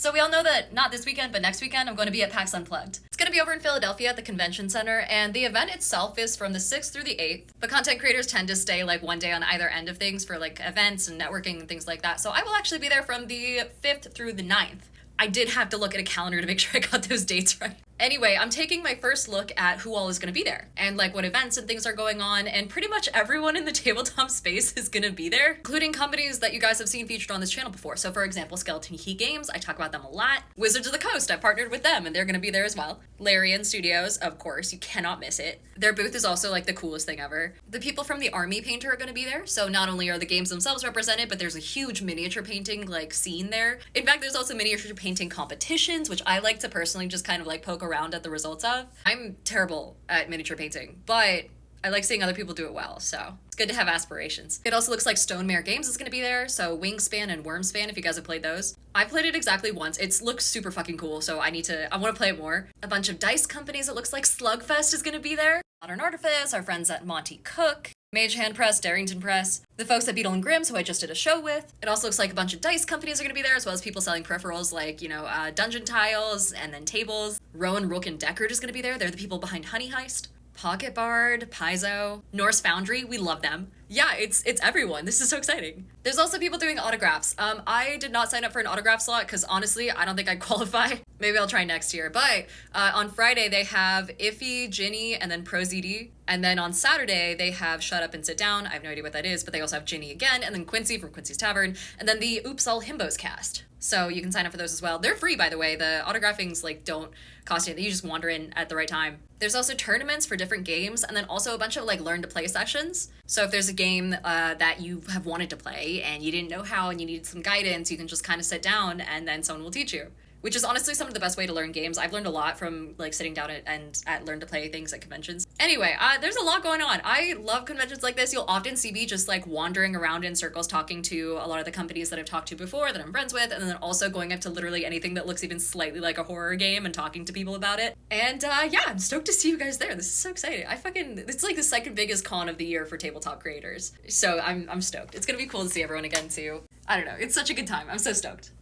So we all know that not this weekend, but next weekend, I'm going to be at PAX Unplugged. It's going to be over in Philadelphia at the Convention Center, and the event itself is from the 6th through the 8th. But content creators tend to stay like one day on either end of things for like events and networking and things like that. So I will actually be there from the 5th through the 9th. I did have to look at a calendar to make sure I got those dates right. Anyway, I'm taking my first look at who all is going to be there and like what events and things are going on, and pretty much everyone in the tabletop space is going to be there, including companies that you guys have seen featured on this channel before. So for example, Skeleton Key Games, I talk about them a lot. Wizards of the Coast, I partnered with them and they're going to be there as well. Larian Studios, of course, you cannot miss it. Their booth is also like the coolest thing ever. The people from the Army Painter are going to be there, so not only are the games themselves represented, but there's a huge miniature painting like scene there. In fact, there's also miniature painting competitions, which I like to personally just kind of like poke around at the results of. I'm terrible at miniature painting, but I like seeing other people do it well, so it's good to have aspirations. It also looks like Stonemare Games is going to be there, so Wingspan and Wormspan, if you guys have played those. I played it exactly once. It looks super fucking cool, so I want to play it more. A bunch of dice companies, it looks like Slugfest is going to be there. Modern Artifice, our friends at Monty Cook, Mage Hand Press, Darrington Press, the folks at Beetle and Grimm's, who I just did a show with. It also looks like a bunch of dice companies are going to be there, as well as people selling peripherals like, dungeon tiles and then tables. Rowan, Rook, and Deckard is going to be there. They're the people behind Honey Heist. Pocket Bard, Paizo, Norse Foundry, we love them. Yeah, it's everyone. This is so exciting. There's also people doing autographs. I did not sign up for an autograph slot because honestly, I don't think I'd qualify. Maybe I'll try next year. But on Friday, they have Iffy, Ginny, and then ProZD. And then on Saturday, they have Shut Up and Sit Down. I have no idea what that is, but they also have Ginny again, and then Quincy from Quincy's Tavern, and then the Oops All Himbos cast. So you can sign up for those as well. They're free, by the way. The autographings don't cost anything. You just wander in at the right time. There's also tournaments for different games, and then also a bunch of learn to play sessions. So if there's a game that you have wanted to play and you didn't know how and you needed some guidance, you can just kind of sit down and then someone will teach you. Which is honestly some of the best way to learn games. I've learned a lot from sitting down at learn to play things at conventions. Anyway, there's a lot going on. I love conventions like this. You'll often see me just wandering around in circles talking to a lot of the companies that I've talked to before that I'm friends with, and then also going up to literally anything that looks even slightly like a horror game and talking to people about it. And yeah, I'm stoked to see you guys there. This is so exciting. It's like the second biggest con of the year for tabletop creators. So I'm stoked. It's gonna be cool to see everyone again too. I don't know. It's such a good time. I'm so stoked.